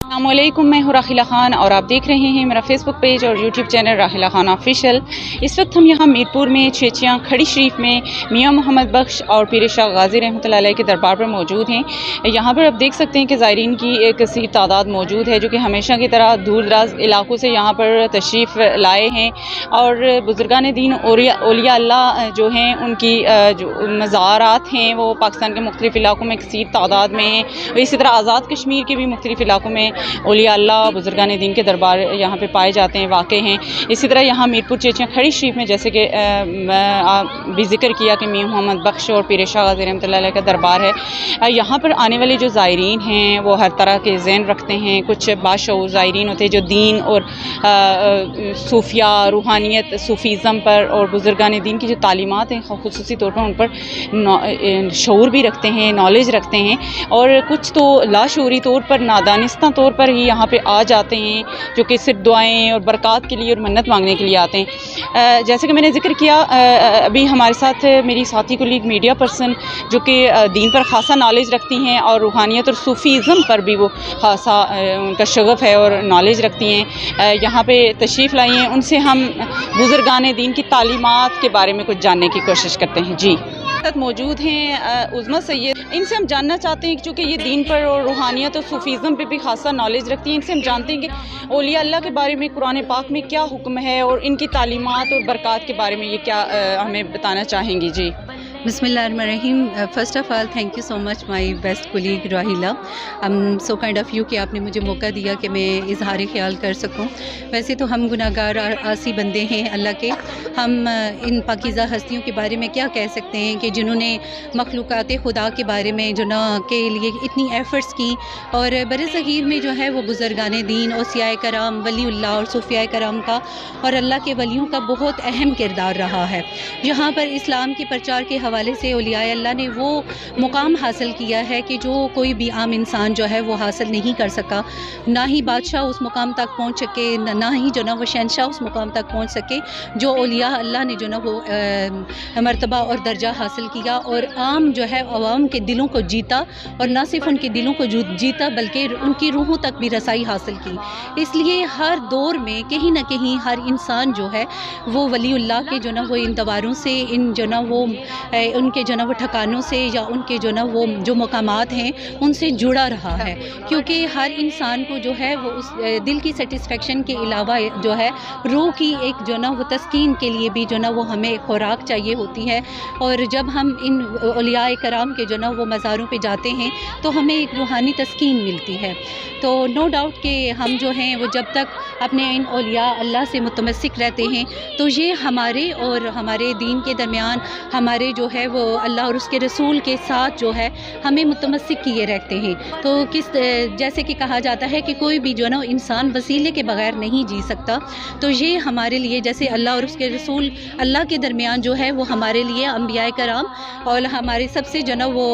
السلام علیکم، میں ہوں راحیلہ خان اور آپ دیکھ رہے ہیں میرا فیس بک پیج اور YouTube channel Raheela Khan official. اس وقت ہم یہاں میرپور میں چیچیاں کھڑی شریف میں میاں محمد بخش اور پیر شاہ غازی رحمۃ اللہ علیہ کے دربار پر موجود ہیں۔ یہاں پر آپ دیکھ سکتے ہیں کہ زائرین کی ایک کثیر تعداد موجود ہے جو کہ ہمیشہ کی طرح دور دراز علاقوں سے یہاں پر تشریف لائے ہیں، اور بزرگان دین اولیاء اللہ جو ہیں ان کی جو مزارات ہیں وہ پاکستان کے مختلف علاقوں میں کثیر تعداد میں ہیں، اور اسی طرح آزاد کشمیر کے بھی مختلف علاقوں میں اولیاء اللہ بزرگان دین کے دربار یہاں پہ پائے جاتے ہیں، واقع ہیں۔ اسی طرح یہاں میرپور چیچیاں کھڑی شریف میں جیسے کہ بھی ذکر کیا کہ میاں محمد بخش اور پیر شاہ غازی رحمۃ اللہ علیہ کا دربار ہے۔ یہاں پر آنے والے جو زائرین ہیں وہ ہر طرح کے ذہن رکھتے ہیں، کچھ باشعور زائرین ہوتے ہیں جو دین اور صوفیہ روحانیت صوفیزم پر اور بزرگان دین کی جو تعلیمات ہیں خصوصی طور پر ان پر شعور بھی رکھتے ہیں، نالج رکھتے ہیں، اور کچھ تو لاشعوری طور پر نادانستہ طور پر ہی یہاں پہ آ جاتے ہیں جو کہ صرف دعائیں اور برکات کے لیے اور منت مانگنے کے لیے آتے ہیں۔ جیسے کہ میں نے ذکر کیا، ابھی ہمارے ساتھ میری ساتھی کولیگ میڈیا پرسن جو کہ دین پر خاصا نالج رکھتی ہیں اور روحانیت اور صوفیزم پر بھی وہ خاصا ان کا شغف ہے اور نالج رکھتی ہیں، یہاں پہ تشریف لائی ہیں۔ ان سے ہم بزرگان دین کی تعلیمات کے بارے میں کچھ جاننے کی کوشش کرتے ہیں۔ جی موجود ہیں عظمیٰ سید، ان سے ہم جاننا چاہتے ہیں چونکہ یہ دین پر اور روحانیت اور صوفیزم پہ بھی خاصا نالج رکھتی ہیں، ان سے ہم جانتے ہیں کہ اولیاء اللہ کے بارے میں قرآن پاک میں کیا حکم ہے اور ان کی تعلیمات اور برکات کے بارے میں یہ کیا ہمیں بتانا چاہیں گی۔ جی بسم اللہ الرحمن الرحیم۔ First of all thank you so much my best colleague Raheela, so kind of you کہ آپ نے مجھے موقع دیا کہ میں اظہار خیال کر سکوں۔ ویسے تو ہم گناہ گار عاصی بندے ہیں اللہ کے، ہم ان پاکیزہ ہستیوں کے بارے میں کیا کہہ سکتے ہیں کہ جنہوں نے مخلوقات خدا کے بارے میں کے لیے اتنی ایفرٹس کی، اور برصغیر میں جو ہے وہ بزرگان دین اوصیاء کرام ولی اللہ اور صوفیاء کرام کا اور اللہ کے ولیوں کا بہت اہم کردار رہا ہے۔ یہاں پر اسلام کے پرچار کے حوالے سے اولیاء اللہ نے وہ مقام حاصل کیا ہے کہ جو کوئی بھی عام انسان جو ہے وہ حاصل نہیں کر سکا، نہ ہی بادشاہ اس مقام تک پہنچ سکے، نہ ہی جو نا وہ شہنشاہ اس مقام تک پہنچ سکے جو اولیاء اللہ نے جو نا وہ مرتبہ اور درجہ حاصل کیا، اور عام جو ہے عوام کے دلوں کو جیتا، اور نہ صرف ان کے دلوں کو جیتا بلکہ ان کی روحوں تک بھی رسائی حاصل کی۔ اس لیے ہر دور میں کہیں نہ کہیں ہر انسان جو ہے وہ ولی اللہ کے جو نا وہ ان دواروں سے، ان جو نا وہ ان کے جو نا وہ ٹھکانوں سے یا ان کے جو نا وہ جو مقامات ہیں ان سے جڑا رہا ہے، کیونکہ ہر انسان کو جو ہے وہ اس دل کی سیٹسفیکشن کے علاوہ جو ہے روح کی ایک جو نا وہ تسکین کے لیے بھی جو نا وہ ہمیں خوراک چاہیے ہوتی ہے، اور جب ہم ان اولیاء کرام کے جو نا وہ مزاروں پہ جاتے ہیں تو ہمیں ایک روحانی تسکین ملتی ہے۔ تو نو ڈاؤٹ کہ ہم جو ہیں وہ جب تک اپنے ان اولیاء اللہ سے متمسک رہتے ہیں تو یہ ہمارے اور ہمارے دین کے درمیان ہمارے جو ہے وہ اللہ اور اس کے رسول کے ساتھ جو ہے ہمیں متمسک کیے رکھتے ہیں۔ تو جیسے کہ کہا جاتا ہے کہ کوئی بھی جو نا انسان وسیلے کے بغیر نہیں جی سکتا، تو یہ ہمارے لیے جیسے اللہ اور اس کے رسول اللہ کے درمیان جو ہے وہ ہمارے لیے انبیاء کرام اور ہمارے سب سے جو نا وہ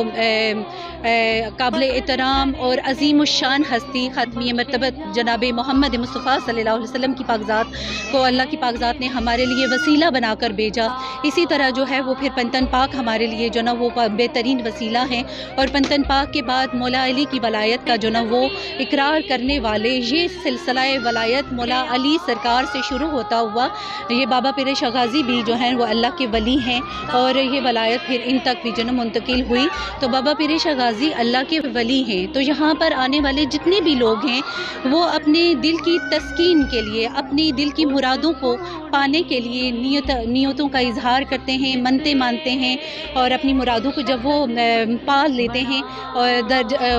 قابل احترام اور عظیم الشان ہستی ختمی مرتبت جناب محمد مصطفیٰ صلی اللہ علیہ وسلم کی پاکزات کو اللہ کی پاکزات نے ہمارے لیے وسیلہ بنا کر بھیجا۔ اسی طرح جو ہے وہ پھر پنتن پاک ہمارے لیے جو نا وہ بہترین وسیلہ ہیں، اور پنتن پاک کے بعد مولا علی کی ولایت کا جو نا وہ اقرار کرنے والے یہ سلسلہ ولایت مولا علی سرکار سے شروع ہوتا ہوا یہ بابا پیر شاہ غازی بھی جو ہیں وہ اللہ کے ولی ہیں، اور یہ ولایت پھر ان تک بھی جو نا منتقل ہوئی۔ تو بابا پیر شاہ غازی اللہ کے ولی ہیں۔ تو یہاں پر آنے والے جتنے بھی لوگ ہیں وہ اپنے دل کی تسکین کے لیے، اپنی دل کی مرادوں کو پانے کے لیے نیتوں کا اظہار کرتے ہیں، منتیں مانتے ہیں، اور اپنی مرادوں کو جب وہ پا لیتے ہیں اور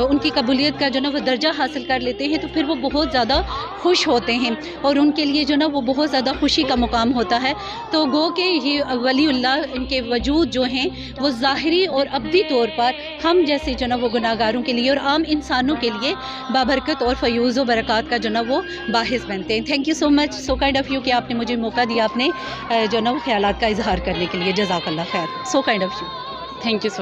ان کی قبولیت کا جو نا وہ درجہ حاصل کر لیتے ہیں تو پھر وہ بہت زیادہ خوش ہوتے ہیں، اور ان کے لیے جو نا وہ بہت زیادہ خوشی کا مقام ہوتا ہے۔ تو گو کہ یہ ولی اللہ ان کے وجود جو ہیں وہ ظاہری اور ابدی طور پر ہم جیسے جو نا وہ گناہ گاروں کے لیے اور عام انسانوں کے لیے بابرکت اور فیوز و برکات کا جو نا وہ باعث بنتے ہیں۔ Thank you so much, so kind of you کہ آپ نے مجھے موقع دیا اپنے جو نا وہ خیالات کا اظہار کرنے کے لیے۔ جزاک اللہ خیر، so kind of you, thank you so much.